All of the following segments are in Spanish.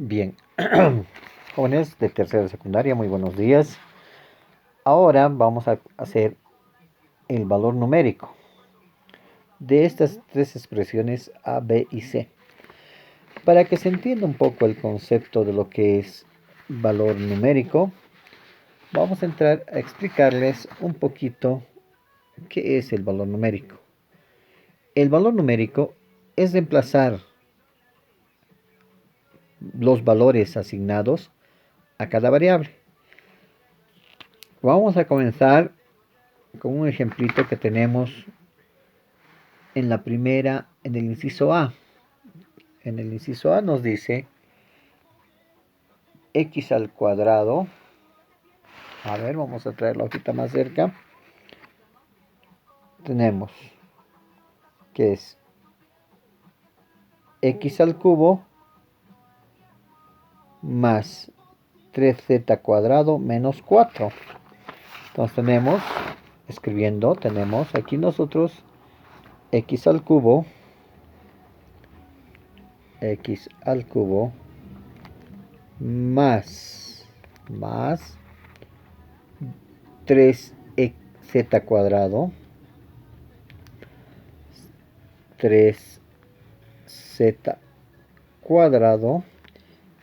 Bien, jóvenes de tercera de secundaria, muy buenos días. Ahora vamos a hacer el valor numérico de estas tres expresiones A, B y C. Para que se entienda un poco el concepto de lo que es valor numérico, vamos a entrar a explicarles un poquito qué es el valor numérico. El valor numérico es reemplazar los valores asignados a cada variable. Vamos a comenzar con un ejemplito que tenemos en el inciso A. En el inciso A nos dice x al cuadrado. A ver, vamos a traer la hojita más cerca. Tenemos que es x al cubo más 3z cuadrado menos 4. Entonces tenemos aquí nosotros x al cubo más 3z cuadrado 3z cuadrado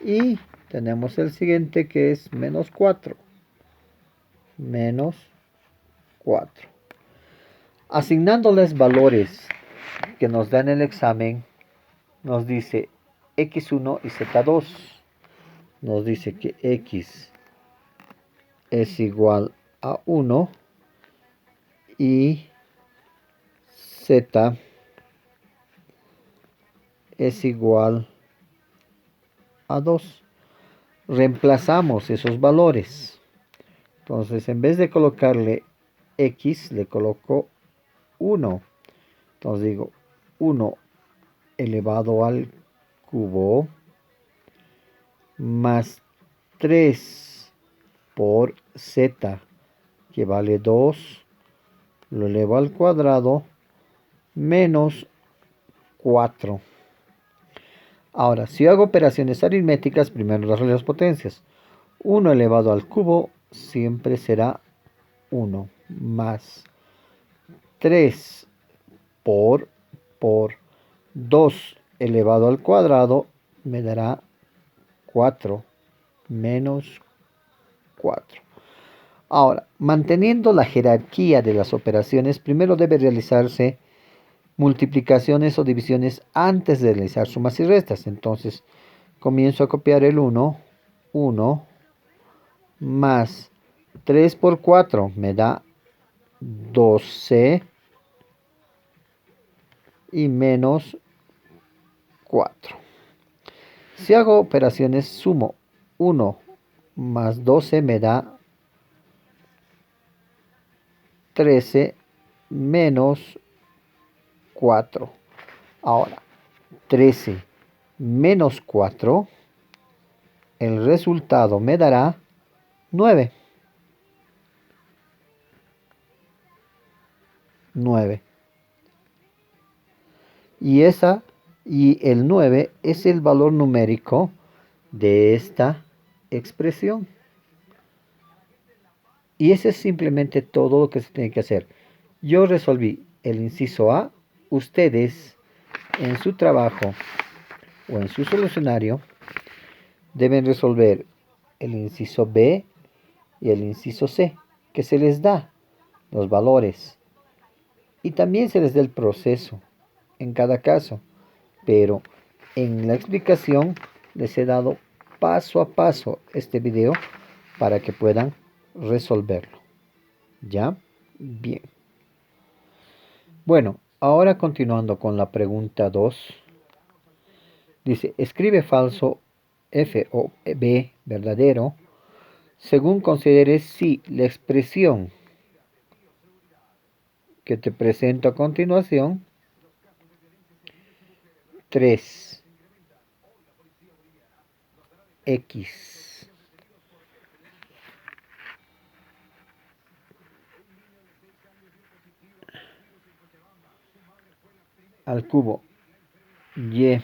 y tenemos el siguiente que es menos 4. Asignándoles valores que nos dan el examen, nos dice x1 y z2. Nos dice que x es igual a 1 y z es igual a 2. Reemplazamos esos valores. Entonces, en vez de colocarle x, le coloco 1. Entonces digo 1 elevado al cubo más 3 por z, que vale 2, lo elevo al cuadrado, menos 4. Ahora, si hago operaciones aritméticas, primero las potencias. 1 elevado al cubo siempre será 1, más 3 por 2 elevado al cuadrado me dará 4, menos 4. Ahora, manteniendo la jerarquía de las operaciones, primero debe realizarse multiplicaciones o divisiones antes de realizar sumas y restas. Entonces, comienzo a copiar el 1, más 3 por 4 me da 12 y menos 4. Si hago operaciones, sumo 1 más 12 me da 13 menos 4. Ahora, 13 menos 4, el resultado me dará 9. Y el 9 es el valor numérico de esta expresión. Y ese es simplemente todo lo que se tiene que hacer. Yo resolví el inciso A. Ustedes, en su trabajo o en su solucionario, deben resolver el inciso B y el inciso C, que se les da los valores. Y también se les da el proceso en cada caso. Pero en la explicación les he dado paso a paso este video para que puedan resolverlo. ¿Ya? Bien. Bueno, ahora continuando con la pregunta 2. Dice, escribe falso F o B verdadero según consideres si la expresión que te presento a continuación, 3x al cubo y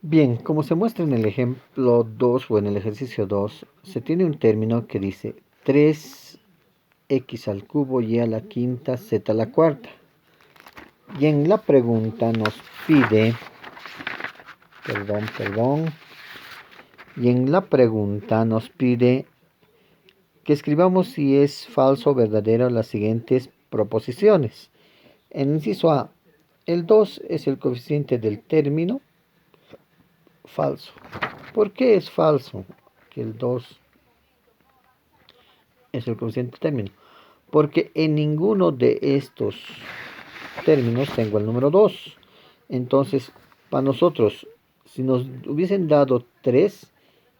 Bien, como se muestra en el ejemplo 2 o en el ejercicio 2, se tiene un término que dice 3x al cubo y a la quinta z a la cuarta. Y en la pregunta nos pide, y en la pregunta nos pide que escribamos si es falso o verdadero las siguientes proposiciones. En inciso A, el 2 es el coeficiente del término. Falso. ¿Por qué es falso que el 2 es el coeficiente del término? Porque en ninguno de estos términos tengo el número 2. Entonces, para nosotros, si nos hubiesen dado 3,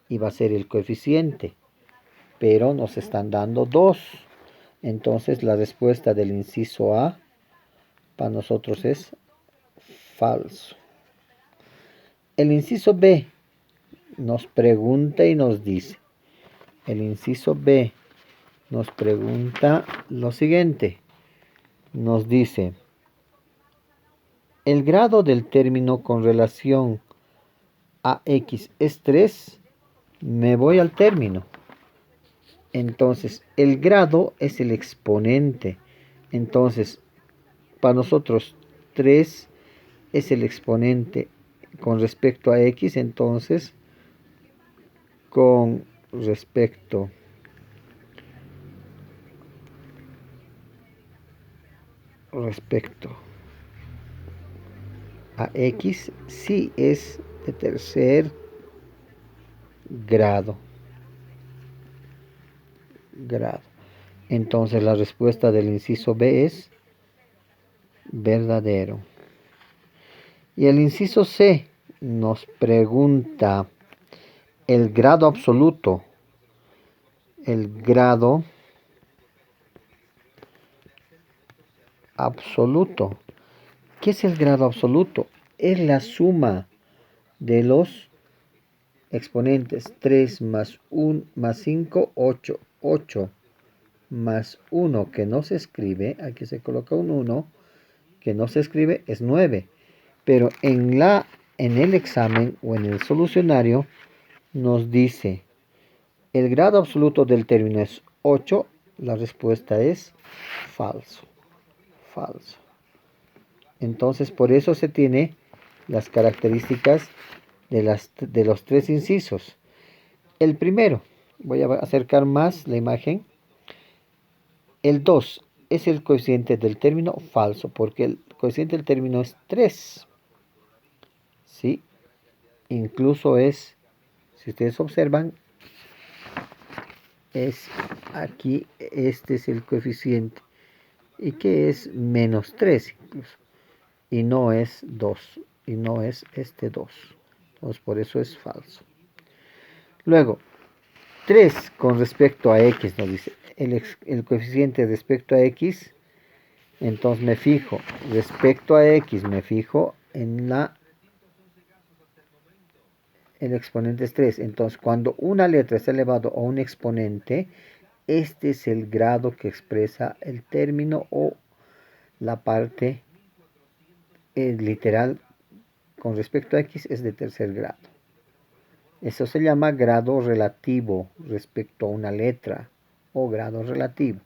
iba a ser el coeficiente, pero nos están dando 2. Entonces, la respuesta del inciso A para nosotros es falso. El inciso B nos pregunta y nos dice, el inciso B nos pregunta lo siguiente, nos dice, el grado del término con relación a x es 3, me voy al término. Entonces, el grado es el exponente. Entonces, para nosotros 3 es el exponente con respecto a x. Entonces, con respecto a x, sí es de tercer grado. Entonces la respuesta del inciso B es verdadero. Y el inciso C nos pregunta el grado absoluto. El grado absoluto. ¿Qué es el grado absoluto? Es la suma de los exponentes 3 más 1 más 5, 8. 8 más 1 que no se escribe, aquí se coloca un 1, que no se escribe, es 9. Pero en el examen o en el solucionario nos dice el grado absoluto del término es 8, la respuesta es falso. Entonces por eso se tiene las características de los tres incisos. El primero, voy a acercar más la imagen. El 2 es el coeficiente del término, falso, porque el coeficiente del término es 3. ¿Sí? Incluso es, si ustedes observan, es aquí, este es el coeficiente. Y que es menos 3 incluso. Y no es 2. Y no es este 2. Entonces por eso es falso. Luego, 3 con respecto a x, nos dice el coeficiente respecto a x. Entonces me fijo respecto a x, me fijo en el exponente es 3. Entonces cuando una letra es elevado a un exponente, este es el grado que expresa el término o la parte literal con respecto a x es de tercer grado. Eso se llama grado relativo respecto a una letra o grado relativo.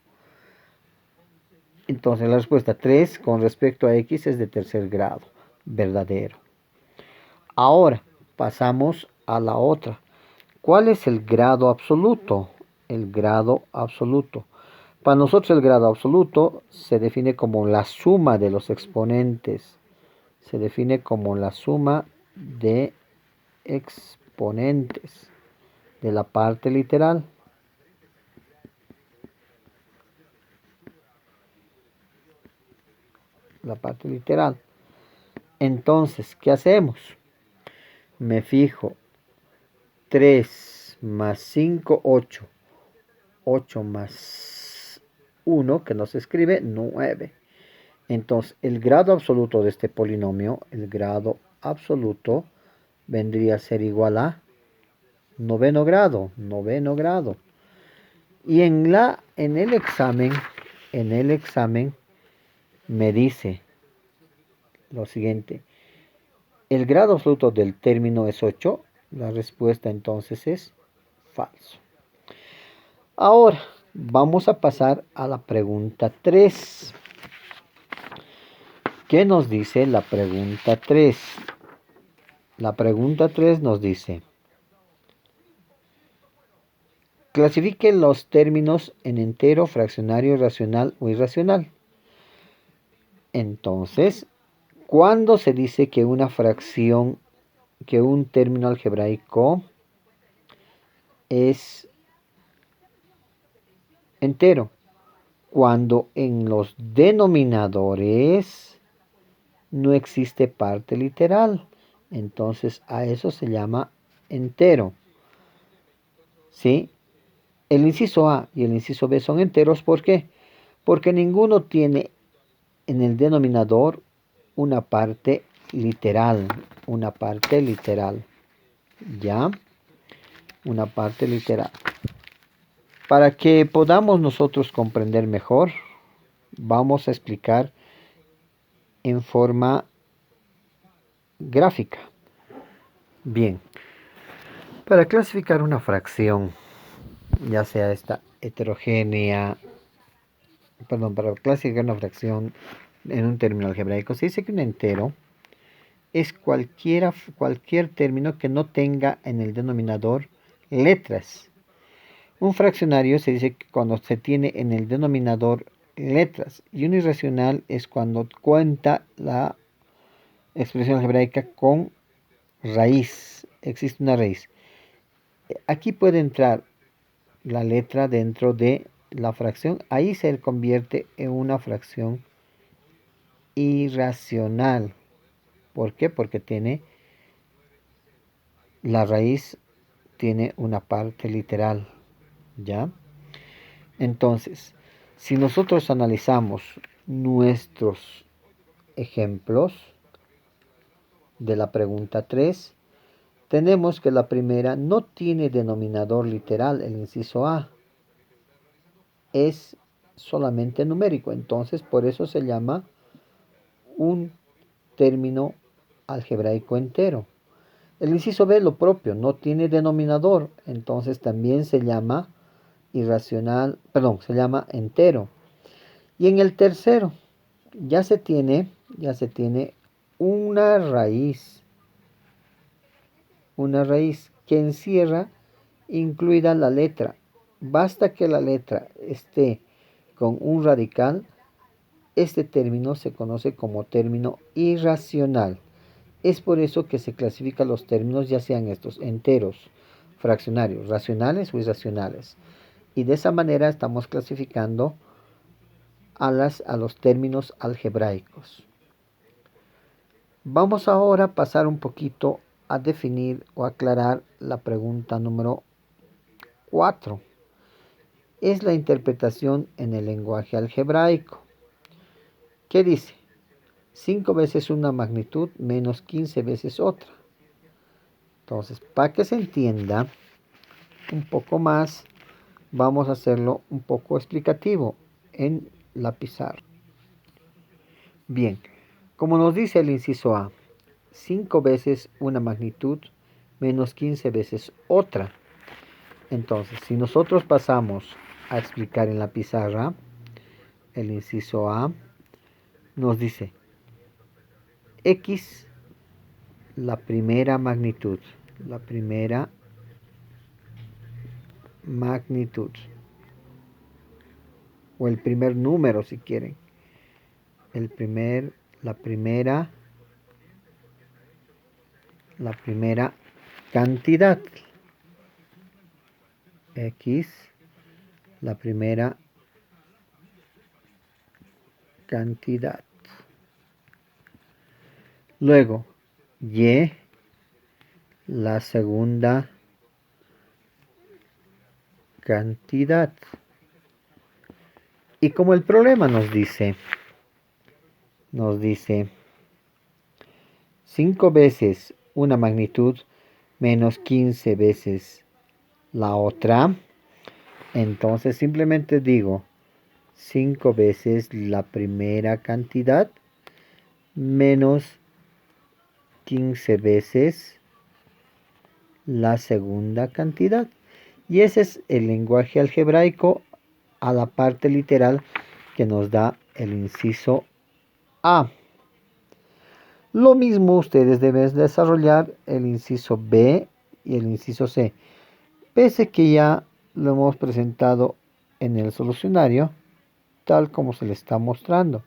Entonces la respuesta 3 con respecto a x es de tercer grado, verdadero. Ahora pasamos a la otra. ¿Cuál es el grado absoluto? El grado absoluto. Para nosotros el grado absoluto se define como la suma de los exponentes. Se define como la suma de exponentes de la parte literal. La parte literal. Entonces, ¿qué hacemos? Me fijo 3 más 5, 8. 8 más 1, que no se escribe, 9. Entonces, el grado absoluto de este polinomio, el grado absoluto, vendría a ser igual a noveno grado. Y en el examen me dice lo siguiente. el grado absoluto del término es 8, la respuesta entonces es falso. Ahora vamos a pasar a la pregunta 3. ¿Qué nos dice la pregunta 3? La pregunta 3 nos dice: clasifique los términos en entero, fraccionario, racional o irracional. Entonces, ¿cuándo se dice que una fracción, que un término algebraico es entero? Cuando en los denominadores no existe parte literal. Entonces a eso se llama entero. ¿Sí? El inciso A y el inciso B son enteros. ¿Por qué? Porque ninguno tiene en el denominador una parte literal. Una parte literal. ¿Ya? Una parte literal. Para que podamos nosotros comprender mejor, vamos a explicar en forma gráfica. Bien, para clasificar una fracción, ya sea esta heterogénea, para clasificar una fracción en un término algebraico, se dice que un entero es cualquier término que no tenga en el denominador letras. Un fraccionario se dice que cuando se tiene en el denominador letras, y un irracional es cuando cuenta la expresión algebraica con raíz. Existe una raíz. Aquí puede entrar la letra dentro de la fracción. Ahí se convierte en una fracción irracional. ¿Por qué? Porque la raíz tiene una parte literal. ¿Ya? Entonces, si nosotros analizamos nuestros ejemplos de la pregunta 3, tenemos que la primera no tiene denominador literal, el inciso A es solamente numérico, entonces por eso se llama un término algebraico entero. El inciso B lo propio, no tiene denominador, entonces también se llama se llama entero. Y en el tercero ya se tiene una raíz que encierra incluida la letra. Basta que la letra esté con un radical, este término se conoce como término irracional. Es por eso que se clasifican los términos, ya sean estos enteros, fraccionarios, racionales o irracionales. Y de esa manera estamos clasificando a los términos algebraicos. Vamos ahora a pasar un poquito a definir o aclarar la pregunta número 4. Es la interpretación en el lenguaje algebraico. ¿Qué dice? 5 veces una magnitud menos 15 veces otra. Entonces, para que se entienda un poco más, vamos a hacerlo un poco explicativo en la pizarra. Bien, como nos dice el inciso A, 5 veces una magnitud menos 15 veces otra. Entonces, si nosotros pasamos a explicar en la pizarra, el inciso A nos dice X, la primera magnitud, o el primer número si quieren, la primera cantidad, X, la primera cantidad. Luego, Y, la segunda cantidad. Y como el problema nos dice 5 veces una magnitud menos 15 veces la otra, entonces simplemente digo 5 veces la primera cantidad menos 15 veces la segunda cantidad. Y ese es el lenguaje algebraico a la parte literal que nos da el inciso A. Lo mismo ustedes deben desarrollar el inciso B y el inciso C. Pese que ya lo hemos presentado en el solucionario, tal como se le está mostrando.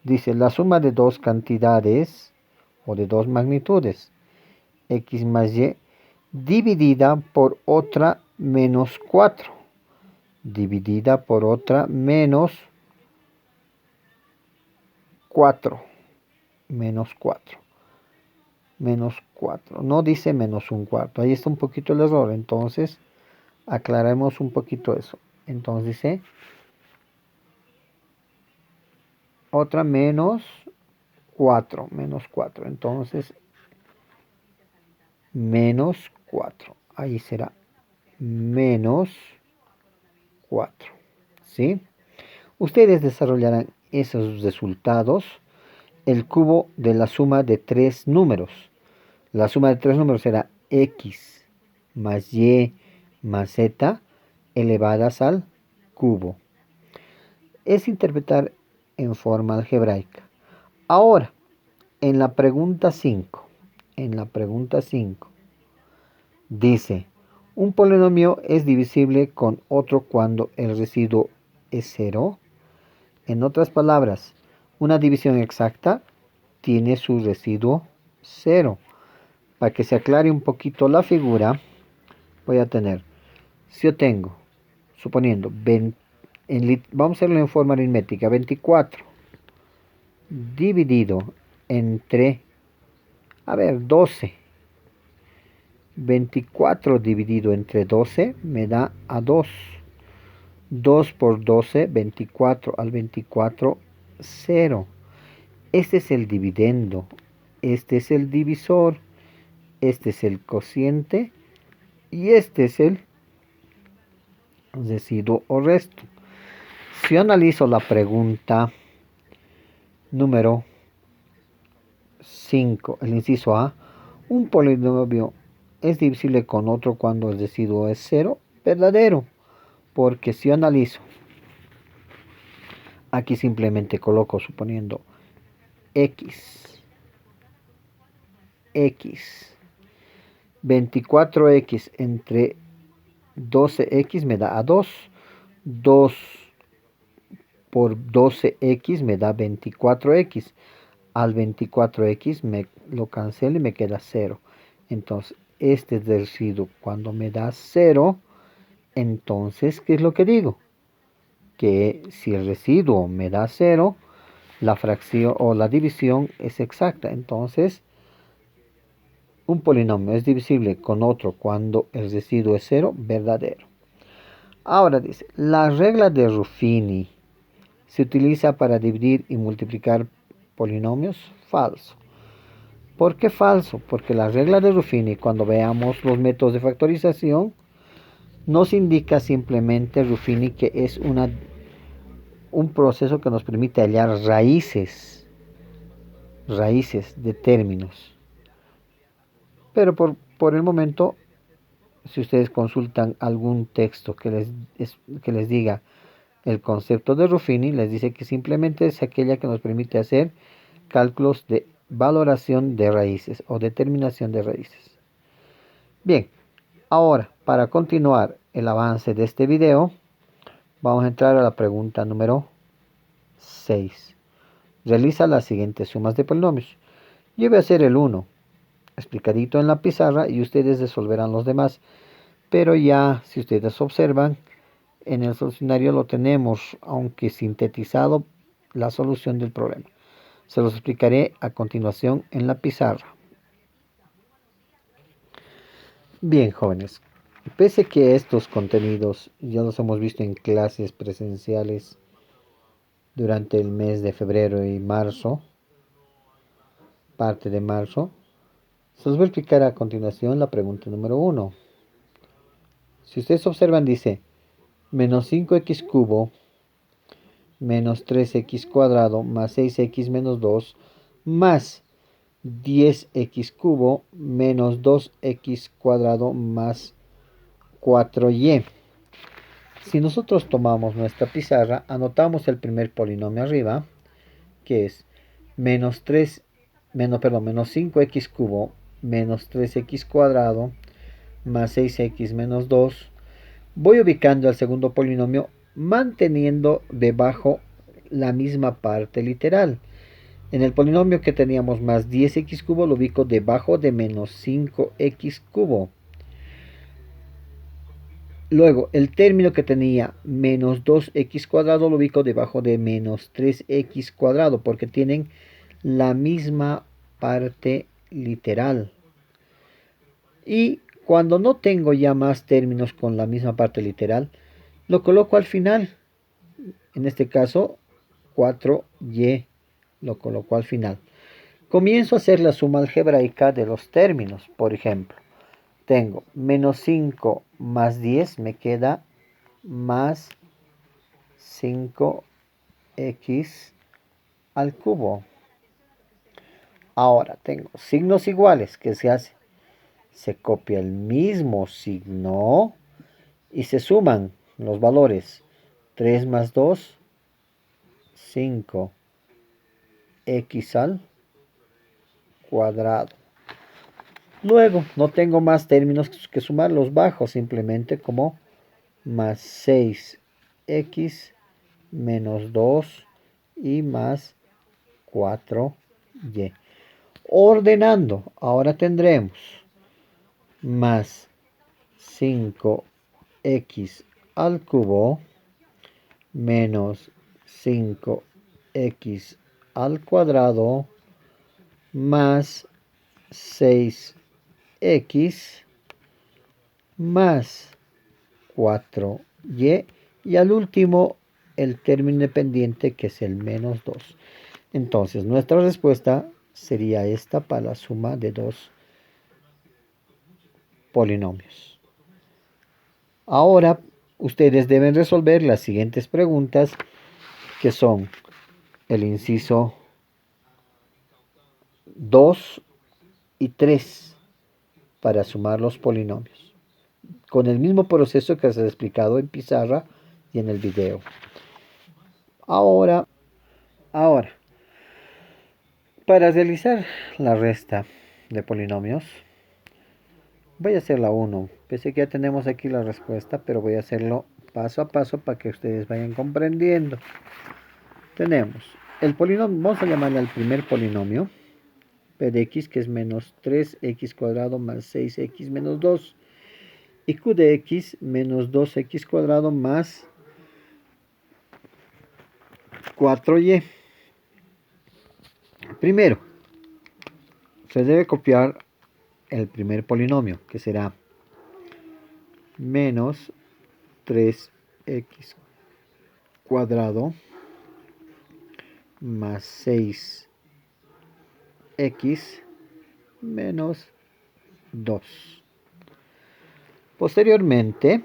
Dice la suma de dos cantidades o de dos magnitudes, x más y, dividida por otra menos 4, dividida por otra menos 4, menos 4, menos 4. No dice menos un cuarto, ahí está un poquito el error, entonces aclaremos un poquito eso. Entonces dice otra menos 4, menos 4, entonces menos 4, ahí será menos 4, ¿sí? Ustedes desarrollarán esos resultados, el cubo de la suma de tres números. La suma de tres números será x más y más z elevadas al cubo. Es interpretar en forma algebraica. Ahora, en la pregunta 5, dice, un polinomio es divisible con otro cuando el residuo es cero. En otras palabras, una división exacta tiene su residuo cero. Para que se aclare un poquito la figura, voy a tener, si yo tengo, suponiendo, vamos a hacerlo en forma aritmética, 24 dividido entre, 12. 24 dividido entre 12 me da a 2. 2 por 12, 24 al 24, 0. Este es el dividendo, este es el divisor, este es el cociente y este es el residuo o resto. Si yo analizo la pregunta número 5, el inciso A, un polinomio es divisible con otro cuando el residuo es cero, verdadero, porque si yo analizo, aquí simplemente coloco suponiendo x, 24x entre 12x me da a 2, 2 por 12x me da 24x, al 24x me lo cancelo y me queda 0. Entonces, este es el residuo. Cuando me da 0, entonces, ¿qué es lo que digo? Que si el residuo me da 0, la fracción o la división es exacta. Entonces, un polinomio es divisible con otro cuando el residuo es 0, verdadero. Ahora dice, la regla de Ruffini se utiliza para dividir y multiplicar polinomios. Falso. ¿Por qué falso? Porque la regla de Ruffini, cuando veamos los métodos de factorización, nos indica simplemente Ruffini que es un proceso que nos permite hallar raíces de términos. Pero por el momento, si ustedes consultan algún texto que les diga el concepto de Ruffini, les dice que simplemente es aquella que nos permite hacer cálculos de valoración de raíces o determinación de raíces. Bien, ahora para continuar el avance de este video, vamos a entrar a la pregunta número 6. Realiza las siguientes sumas de polinomios. Yo voy a hacer el 1 explicadito en la pizarra y ustedes resolverán los demás. Pero ya, si ustedes observan, en el solucionario lo tenemos, aunque sintetizado, la solución del problema. Se los explicaré a continuación en la pizarra. Bien, jóvenes, pese que estos contenidos ya los hemos visto en clases presenciales durante el mes de febrero y marzo, parte de marzo, se los voy a explicar a continuación la pregunta número 1. Si ustedes observan, dice menos 5x cubo menos 3x cuadrado más 6x menos 2 más 10x cubo menos 2x cuadrado más 4y. Si nosotros tomamos nuestra pizarra, anotamos el primer polinomio arriba, que es menos 5x cubo menos 3x cuadrado más 6x menos 2. Voy ubicando el segundo polinomio manteniendo debajo la misma parte literal. En el polinomio que teníamos más 10x cubo lo ubico debajo de menos 5x cubo. Luego, el término que tenía menos 2x cuadrado lo ubico debajo de menos 3x cuadrado porque tienen la misma parte literal. Y cuando no tengo ya más términos con la misma parte literal, lo coloco al final. En este caso, 4y lo coloco al final. Comienzo a hacer la suma algebraica de los términos. Por ejemplo, tengo menos 5 más 10 me queda más 5x al cubo. Ahora tengo signos iguales. ¿Qué se hace? Se copia el mismo signo y se suman los valores. 3 más 2, 5x al cuadrado. Luego no tengo más términos que sumar, los bajo simplemente como más 6x menos 2 y más 4y. Ordenando, ahora tendremos más 5x al cubo menos 5x al cuadrado más 6x más 4y y al último el término independiente que es el menos 2. Entonces nuestra respuesta sería esta para la suma de dos polinomios. Ahora ustedes deben resolver las siguientes preguntas que son el inciso 2 y 3 para sumar los polinomios con el mismo proceso que se ha explicado en pizarra y en el video. Ahora, para realizar la resta de polinomios, voy a hacer la 1. Pese que ya tenemos aquí la respuesta, pero voy a hacerlo paso a paso para que ustedes vayan comprendiendo. Tenemos el polinomio, vamos a llamarle al primer polinomio, p de x, que es menos 3x cuadrado más 6x menos 2. Y q de x menos 2x cuadrado más 4y. Primero, se debe copiar el primer polinomio, que será menos 3x cuadrado más 6x menos 2. Posteriormente,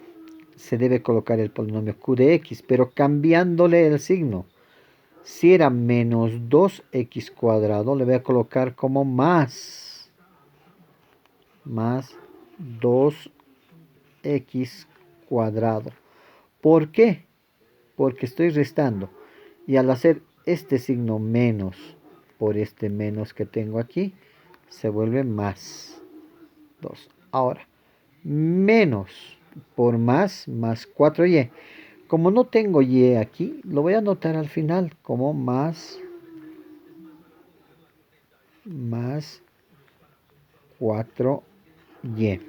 se debe colocar el polinomio q de x, pero cambiándole el signo. Si era menos 2x cuadrado, le voy a colocar como más 2x cuadrado. ¿Por qué? Porque estoy restando. Y al hacer este signo menos por este menos que tengo aquí, se vuelve más 2. Ahora, menos por más 4y. Como no tengo y aquí, lo voy a anotar al final como más 4y.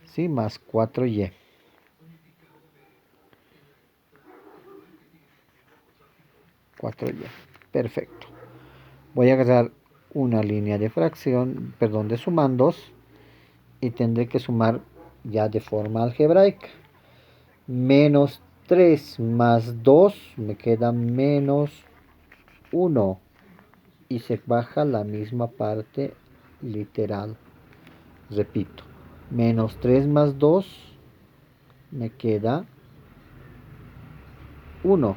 ¿Sí? Más 4y. Perfecto. Voy a agarrar una línea de fracción, perdón, de sumandos y tendré que sumar ya de forma algebraica. Menos 3 más 2 me queda menos 1 y se baja la misma parte literal. Repito, menos 3 más 2 me queda 1.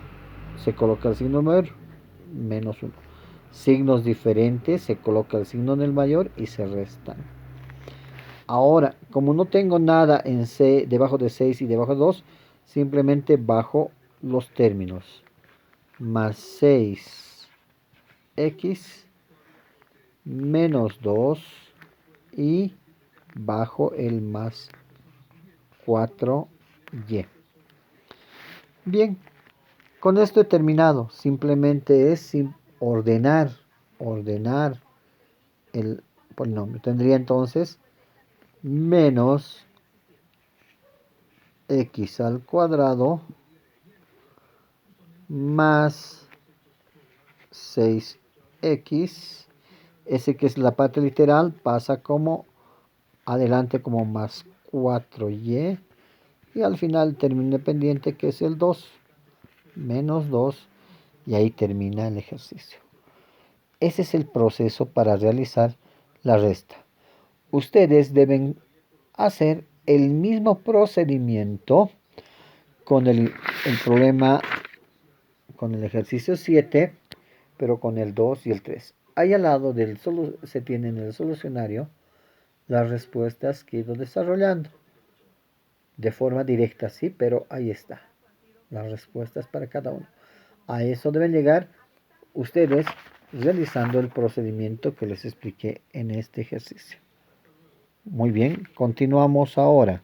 Se coloca el signo menos 1. signos diferentes, se coloca el signo en el mayor y se restan. Ahora, como no tengo nada en C, debajo de 6 y debajo de 2, simplemente bajo los términos. Más 6x menos 2 y bajo el más 4y. Bien, con esto he terminado. Simplemente es ordenar el polinomio. Tendría entonces menos x al cuadrado más 6x. Ese que es la parte literal pasa como adelante como más 4y. Y al final el término independiente que es el 2 menos 2. Y ahí termina el ejercicio. Ese es el proceso para realizar la resta. Ustedes deben hacer el mismo procedimiento con el problema, con el ejercicio 7, pero con el 2 y el 3. Ahí al lado se tiene en el solucionario las respuestas que he ido desarrollando. De forma directa, sí, pero ahí está. Las respuestas para cada uno. A eso deben llegar ustedes realizando el procedimiento que les expliqué en este ejercicio. Muy bien, continuamos ahora.